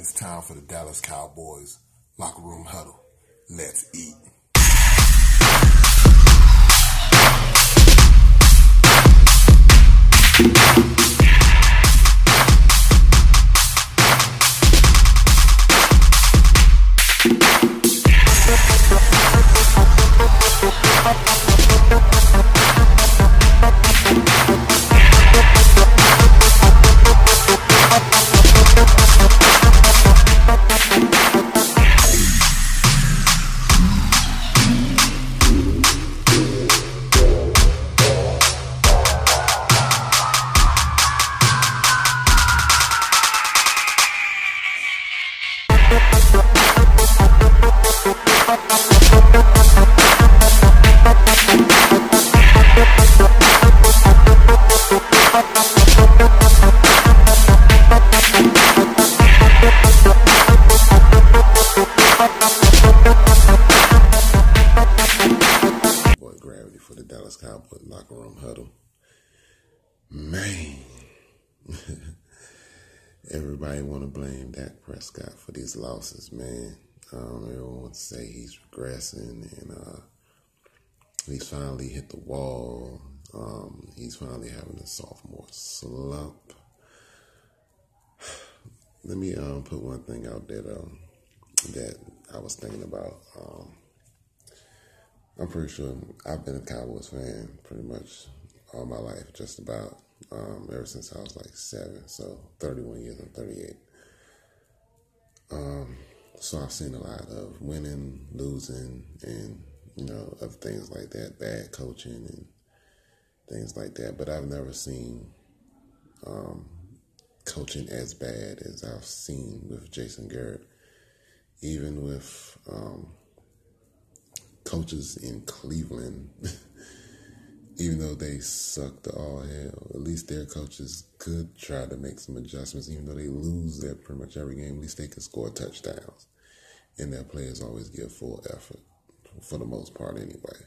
It's time for the Dallas Cowboys locker room huddle. Let's eat. Gravity for the Dallas Cowboys locker room huddle. Man, everybody want to blame Dak Prescott for these losses, man. Everyone wants to say he's regressing and he's finally hit the wall. He's finally having a sophomore slump. Let me put one thing out there though that I was thinking about. I'm pretty sure I've been a Cowboys fan pretty much all my life, just about, ever since I was like 7, so 31 years, I'm 38. So I've seen a lot of winning, losing, and, other things like that, bad coaching and things like that, but I've never seen coaching as bad as I've seen with Jason Garrett, even with coaches in Cleveland, even though they suck to all hell, at least their coaches could try to make some adjustments. Even though they lose at pretty much every game, at least they can score touchdowns. And their players always give full effort, for the most part anyway.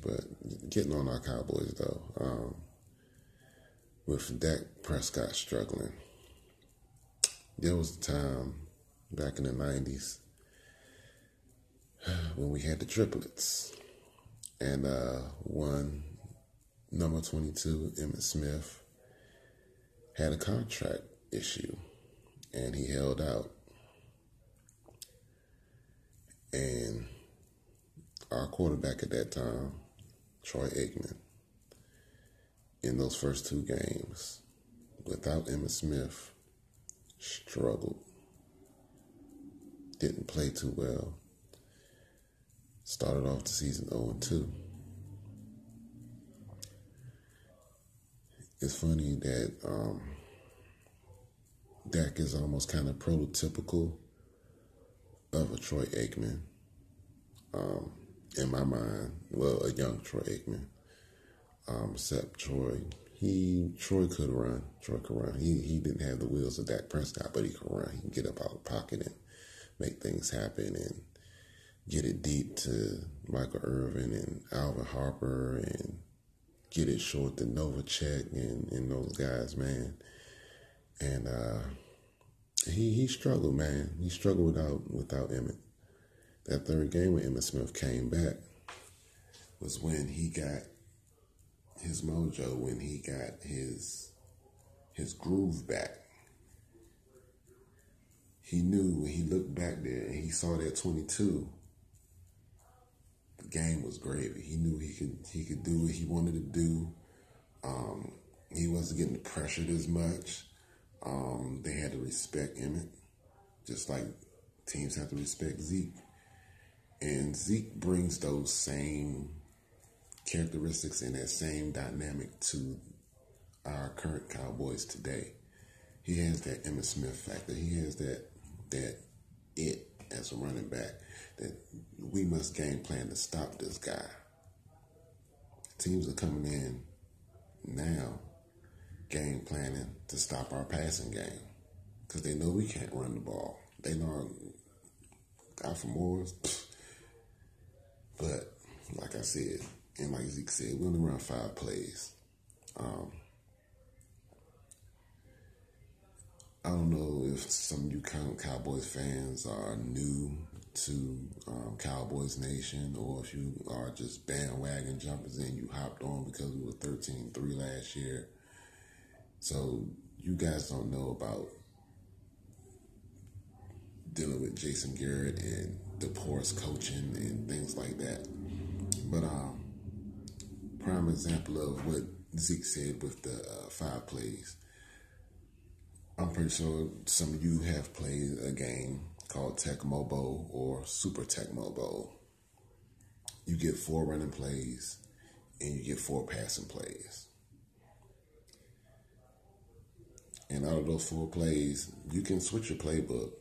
But getting on our Cowboys though, with Dak Prescott struggling, there was a time back in the 90s when we had the triplets, and one, number 22, Emmitt Smith, had a contract issue, and he held out. And our quarterback at that time, Troy Aikman, in those first 2 games, without Emmitt Smith, struggled, didn't play too well. Started off the season 0-2. It's funny that Dak is almost kind of prototypical of a Troy Aikman. In my mind, well, a young Troy Aikman. Except Troy could run. Troy could run. He didn't have the wheels of Dak Prescott, but he could run. He can get up out of the pocket and make things happen and get it deep to Michael Irvin and Alvin Harper and get it short to Novacek and those guys, man. And he struggled, man. He struggled without Emmitt. That third game when Emmitt Smith came back was when he got his mojo, when he got his groove back. He knew when he looked back there and he saw that 22, the game was gravy. He knew he could do what he wanted to do. He wasn't getting pressured as much. They had to respect Emmitt, just like teams have to respect Zeke. And Zeke brings those same characteristics and that same dynamic to our current Cowboys today. He has that Emmitt Smith factor. He has that it as a running back, that we must game plan to stop this guy. Teams are coming in now game planning to stop our passing game because they know we can't run the ball. They know Alfred Morris, but like I said, and like Zeke said, we only run 5 plays. I don't know if some of you Cowboys fans are new to Cowboys Nation, or if you are just bandwagon jumpers and you hopped on because we were 13-3 last year. So you guys don't know about dealing with Jason Garrett and the porous coaching and things like that. But prime example of what Zeke said with the 5 plays. I'm pretty sure some of you have played a game called Tecmo Bowl or Super Tecmo Bowl. You get 4 running plays and you get 4 passing plays. And out of those 4 plays, you can switch your playbook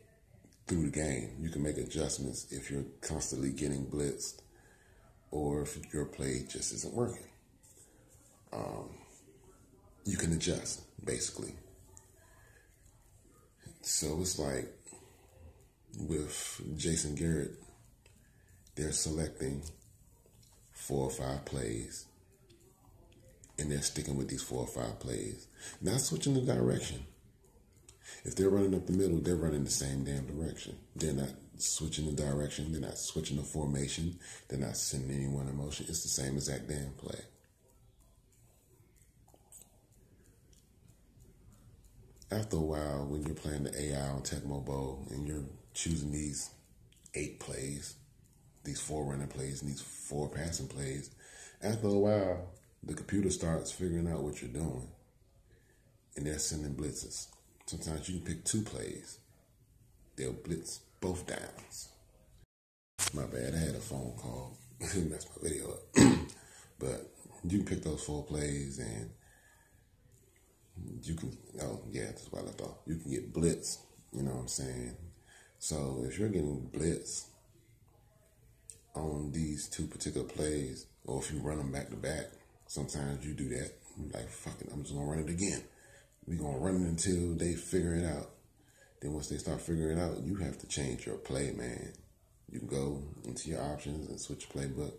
through the game. You can make adjustments if you're constantly getting blitzed or if your play just isn't working. You can adjust, basically. So it's like with Jason Garrett, they're selecting 4 or 5 plays, and they're sticking with these 4 or 5 plays, not switching the direction. If they're running up the middle, they're running the same damn direction. They're not switching the direction. They're not switching the formation. They're not sending anyone in motion. It's the same exact damn play. After a while, when you're playing the AI on Tecmo Bowl and you're choosing these 8 plays, these 4 running plays, and these 4 passing plays, after a while, the computer starts figuring out what you're doing, and they're sending blitzes. Sometimes you can pick 2 plays. They'll blitz both downs. My bad, I had a phone call. Messed my video up. But you can pick those 4 plays and you can, that's what I left off. You can get blitzed, you know what I'm saying? So if you're getting blitzed on these 2 particular plays, or if you run them back to back, sometimes you do that. You're like, fuck it, I'm just gonna run it again. We're gonna run it until they figure it out. Then once they start figuring it out, you have to change your play, man. You can go into your options and switch your playbook,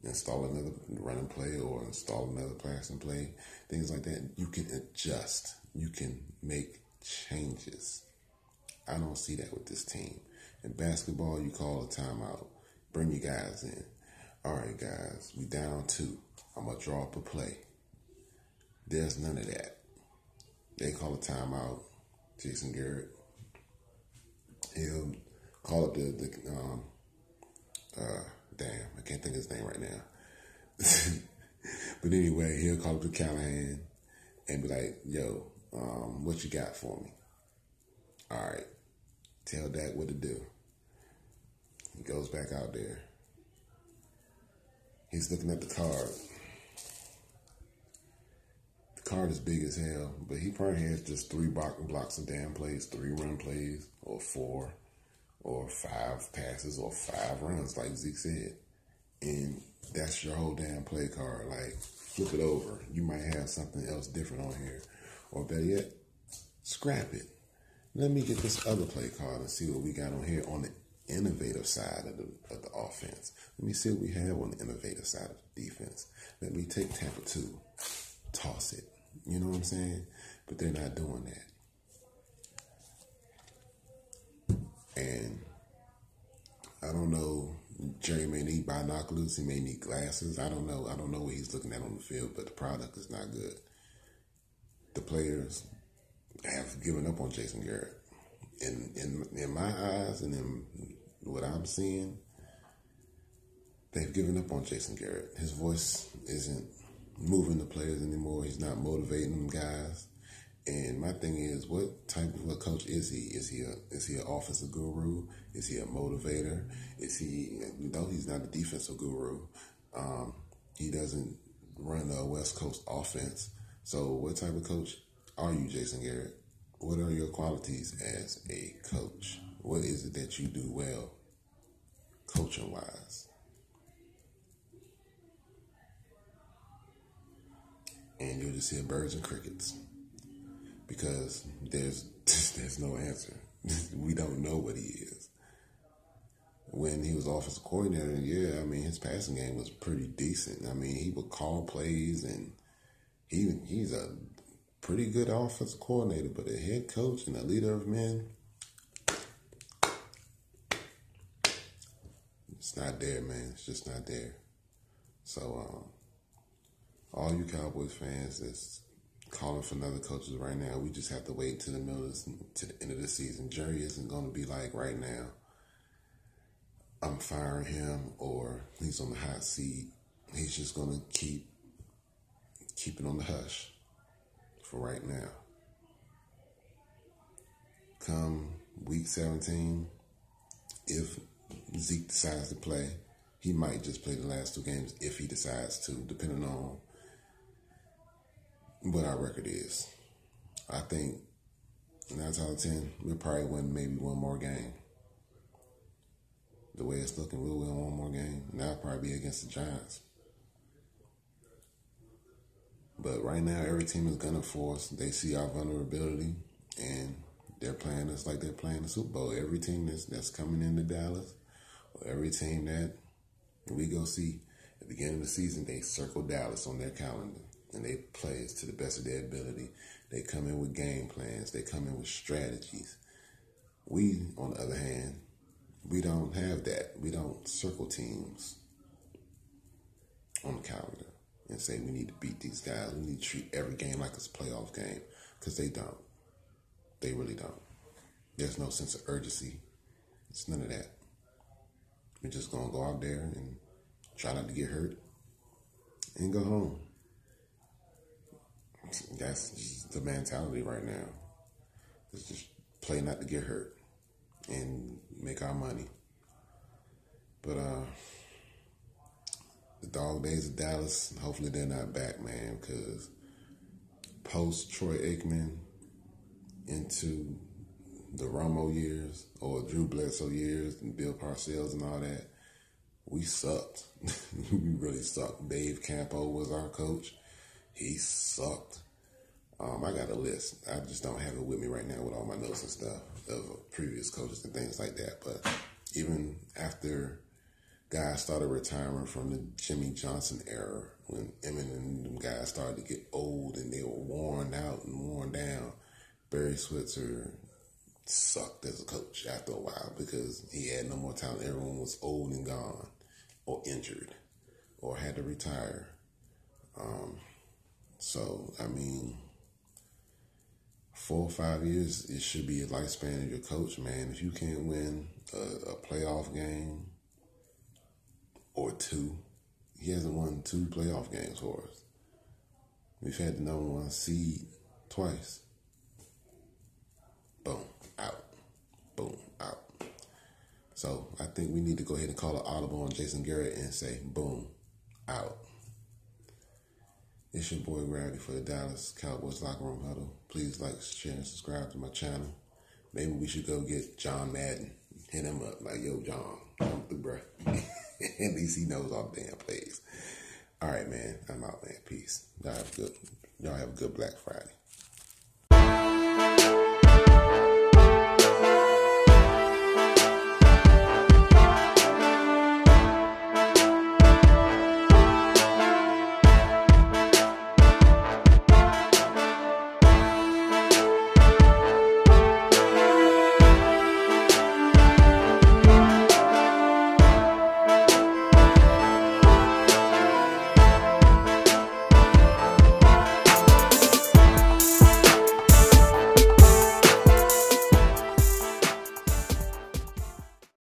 install another running play or install another passing play, things like that. You can adjust. You can make changes. I don't see that with this team. In basketball, you call a timeout. Bring your guys in. All right, guys, we down 2. I'm going to draw up a play. There's none of that. They call a timeout. Jason Garrett, he'll call up I can't think of his name right now. But anyway, he'll call up to Callahan and be like, yo, what you got for me? All right, tell Dak what to do. He goes back out there. He's looking at the card. The card is big as hell, but he probably has just 3 blocks of damn plays, 3 run plays, or 4, or 5 passes, or 5 runs, like Zeke said. And that's your whole damn play card. Like, flip it over. You might have something else different on here. Or better yet, scrap it. Let me get this other play card and see what we got on here on the innovative side of the offense. Let me see what we have on the innovative side of the defense. Let me take Tampa 2, toss it. You know what I'm saying? But they're not doing that. And I don't know, Jerry may need binoculars, he may need glasses. I don't know. I don't know what he's looking at on the field, but the product is not good. The players have given up on Jason Garrett. In my eyes and in what I'm seeing, they've given up on Jason Garrett. His voice isn't moving the players anymore. He's not motivating them guys. And my thing is, what type of a coach is he? Is he an offensive guru? Is he a motivator? Is he? No, he's not a defensive guru. He doesn't run a West Coast offense. So, what type of coach are you, Jason Garrett? What are your qualities as a coach? What is it that you do well, coaching wise? And you'll just hear birds and crickets. Because there's no answer. We don't know what he is. When he was offensive coordinator, yeah, I mean, his passing game was pretty decent. I mean, he would call plays, and he's a pretty good offensive coordinator, but a head coach and a leader of men, it's not there, man. It's just not there. So, all you Cowboys fans that's calling for another coaches right now, we just have to wait to the end of the season. Jerry isn't going to be like right now, I'm firing him or he's on the hot seat. He's just going to keep it on the hush for right now. Come week 17, if Zeke decides to play, he might just play the last 2 games if he decides to, depending on what our record is. I think 9 out of 10, we'll probably win maybe 1 more game. The way it's looking, we'll win 1 more game. And that'll probably be against the Giants. But right now, every team is gunning for us. They see our vulnerability, and they're playing us like they're playing the Super Bowl. Every team that's coming into Dallas, or every team that we go see at the beginning of the season, they circle Dallas on their calendar, and they play to the best of their ability. They come in with game plans. They come in with strategies. We, on the other hand, we don't have that. We don't circle teams on the calendar and say we need to beat these guys. We need to treat every game like it's a playoff game, because they don't. They really don't. There's no sense of urgency. It's none of that. We're just going to go out there and try not to get hurt and go home. That's just the mentality right now. It's just play not to get hurt and make our money. But the dog days of Dallas, hopefully they're not back, man, because post Troy Aikman into the Romo years or Drew Bledsoe years and Bill Parcells and all that, we sucked. We really sucked. Dave Campo was our coach. He sucked. I got a list. I just don't have it with me right now with all my notes and stuff of previous coaches and things like that. But even after guys started retiring from the Jimmy Johnson era, when Emmett and them guys started to get old and they were worn out and worn down, Barry Switzer sucked as a coach after a while because he had no more talent. Everyone was old and gone or injured or had to retire. So, I mean, 4 or 5 years, it should be a lifespan of your coach, man. If you can't win a playoff game or 2, he hasn't won 2 playoff games for us. We've had the number 1 seed twice. Boom, out. Boom, out. So I think we need to go ahead and call an audible on Jason Garrett and say, boom, out. It's your boy Gravity for the Dallas Cowboys Locker Room Huddle. Please like, share, and subscribe to my channel. Maybe we should go get John Madden. Hit him up like, yo, John, come through, bro. At least he knows all the damn plays. All right, man. I'm out, man. Peace. Y'all have a good Black Friday.